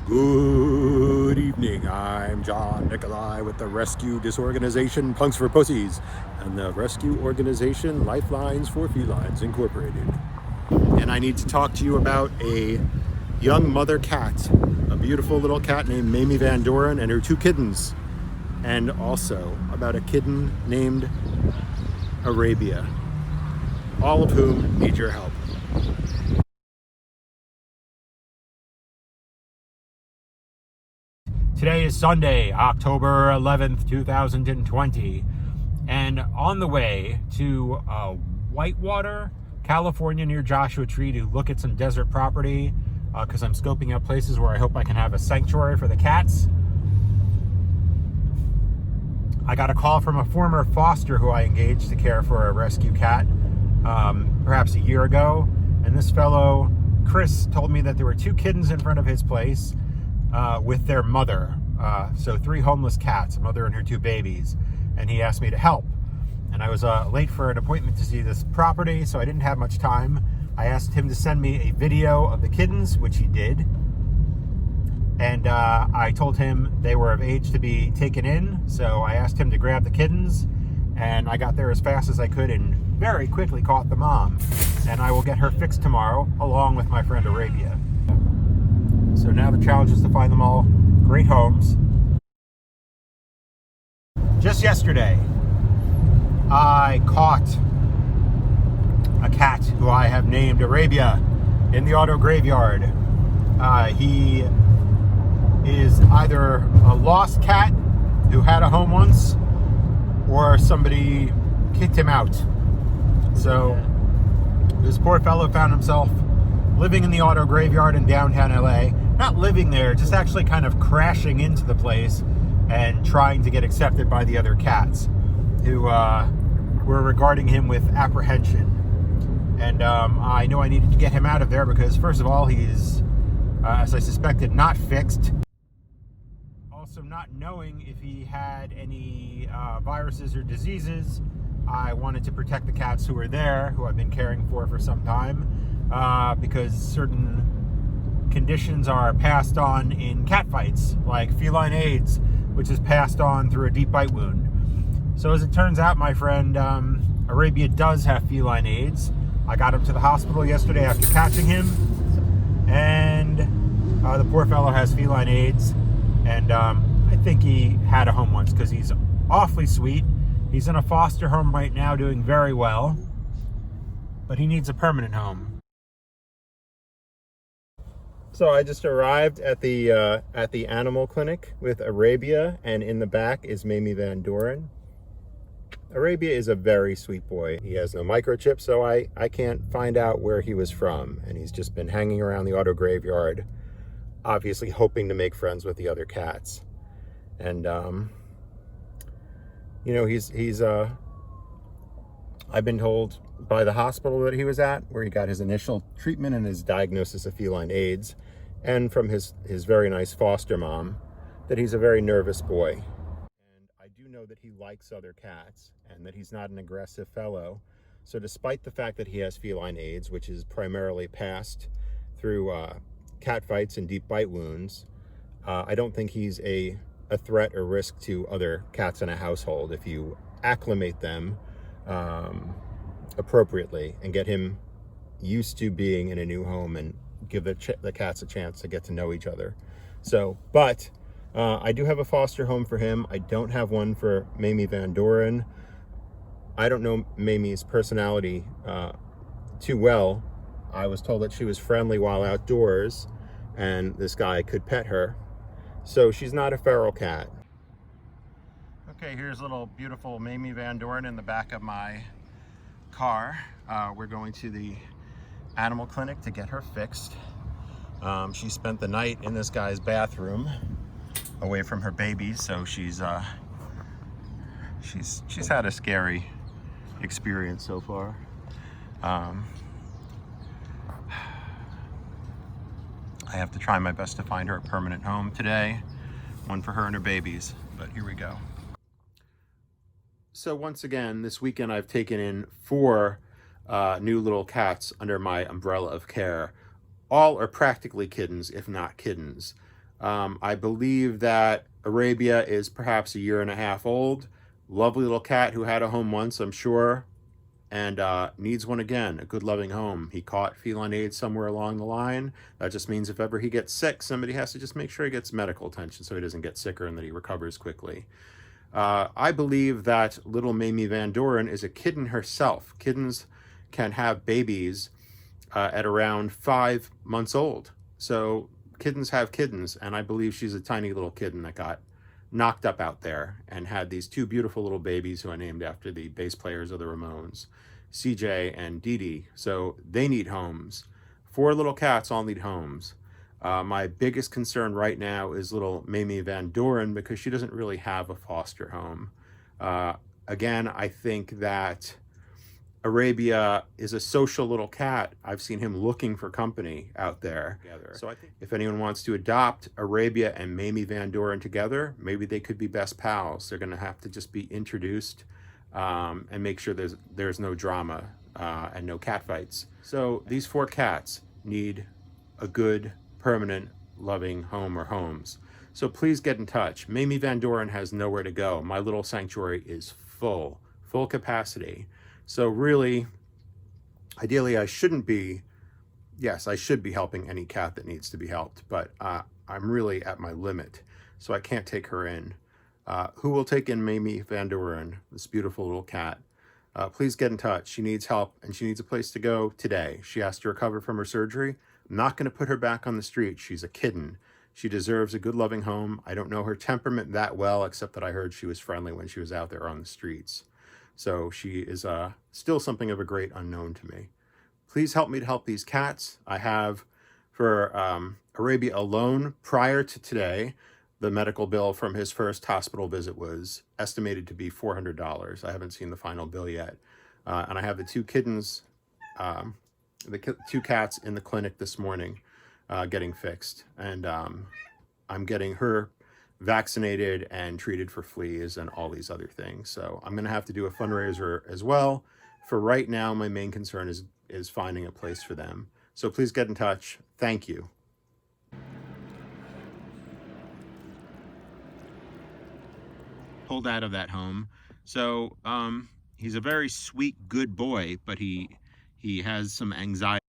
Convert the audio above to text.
Good evening, I'm John Nikolai with the rescue disorganization Punks for Pussies and the rescue organization Lifelines for Felines Incorporated. And I need to talk to you about a young mother cat, a beautiful little cat named Mamie Van Doren and her two kittens, and also about a kitten named Arabia, all of whom need your help. Today is Sunday, October 11th, 2020, and on the way to Whitewater, California, near Joshua Tree to look at some desert property because I'm scoping out places where I hope I can have a sanctuary for the cats. I got a call from a former foster who I engaged to care for a rescue cat perhaps a year ago, and this fellow, Chris, told me that there were two kittens in front of his place with their mother. So three homeless cats, a mother and her two babies, and he asked me to help. And I was late for an appointment to see this property, so I didn't have much time. I asked him to send me a video of the kittens, which he did. And I told him they were of age to be taken in, so I asked him to grab the kittens, and I got there as fast as I could and very quickly caught the mom. And I will get her fixed tomorrow, along with my friend Arabia. So now the challenge is to find them all great homes. Just yesterday, I caught a cat who I have named Arabia in the auto graveyard. He is either a lost cat who had a home once, or somebody kicked him out. So this poor fellow found himself living in the auto graveyard in downtown LA. Not living there, just actually kind of crashing into the place and trying to get accepted by the other cats who were regarding him with apprehension. And I knew I needed to get him out of there because, first of all, he's, as I suspected, not fixed. Also, not knowing if he had any viruses or diseases, I wanted to protect the cats who were there, who I've been caring for some time, because certain conditions are passed on in cat fights, like feline AIDS, which is passed on through a deep bite wound. So as it turns out, my friend Arabia does have feline AIDS. I got him to the hospital yesterday after catching him, and the poor fellow has feline AIDS, and I think he had a home once because he's awfully sweet. He's in a foster home right now doing very well, but he needs a permanent home. So I just arrived at the animal clinic with Arabia, and in the back is Mamie Van Doren. Arabia is a very sweet boy. He has no microchip, so I can't find out where he was from, and he's just been hanging around the auto graveyard, obviously hoping to make friends with the other cats. And you know, he's I've been told by the hospital that he was at, where he got his initial treatment and his diagnosis of feline AIDS, and from his very nice foster mom, that he's a very nervous boy. And I do know that he likes other cats and that he's not an aggressive fellow. So despite the fact that he has feline AIDS, which is primarily passed through cat fights and deep bite wounds, I don't think he's a threat or risk to other cats in a household if you acclimate them appropriately and get him used to being in a new home and give the cats a chance to get to know each other. So, but I do have a foster home for him. I don't have one for Mamie Van Doren. I don't know Mamie's personality too well. I was told that she was friendly while outdoors and this guy could pet her. So she's not a feral cat. Okay, here's little beautiful Mamie Van Doren in the back of my car. We're going to the animal clinic to get her fixed. She spent the night in this guy's bathroom away from her babies, so she's had a scary experience so far. I have to try my best to find her a permanent home today, one for her and her babies, but here we go. So once again, this weekend I've taken in 4 new little cats under my umbrella of care. All are practically kittens, if not kittens. I believe that Arabia is perhaps a year and a half old. Lovely little cat who had a home once, I'm sure, and needs one again, a good loving home. He caught feline AIDS somewhere along the line. That just means if ever he gets sick, somebody has to just make sure he gets medical attention so he doesn't get sicker and that he recovers quickly. I believe that little Mamie Van Doren is a kitten herself. Kittens can have babies at around 5 months old. So kittens have kittens, and I believe she's a tiny little kitten that got knocked up out there and had these two beautiful little babies who I named after the bass players of the Ramones, CJ and Dee Dee. So they need homes. 4 little cats all need homes. My biggest concern right now is little Mamie Van Doren because she doesn't really have a foster home. Again, I think that Arabia is a social little cat. I've seen him looking for company out there. So I think if anyone wants to adopt Arabia and Mamie Van Doren together, maybe they could be best pals. They're going to have to just be introduced and make sure there's no drama and no cat fights. So these 4 cats need a good, permanent, loving home or homes. So please get in touch. Mamie Van Doren has nowhere to go. My little sanctuary is full capacity. So really, ideally, I shouldn't be, yes, I should be helping any cat that needs to be helped, but I'm really at my limit, so I can't take her in. Who will take in Mamie Van Doren, this beautiful little cat? Please get in touch. She needs help, and she needs a place to go today. She has to recover from her surgery. I'm not going to put her back on the street. She's a kitten. She deserves a good, loving home. I don't know her temperament that well, except that I heard she was friendly when she was out there on the streets. So she is still something of a great unknown to me. Please help me to help these cats. I have, for Arabia alone, prior to today, the medical bill from his first hospital visit was estimated to be $400. I haven't seen the final bill yet. And I have the 2 kittens, the 2 cats in the clinic this morning getting fixed. And I'm getting her vaccinated and treated for fleas and all these other things. So I'm going to have to do a fundraiser as well. For right now, my main concern is finding a place for them. So please get in touch. Thank you. Pulled out of that home. So he's a very sweet, good boy, but he has some anxiety.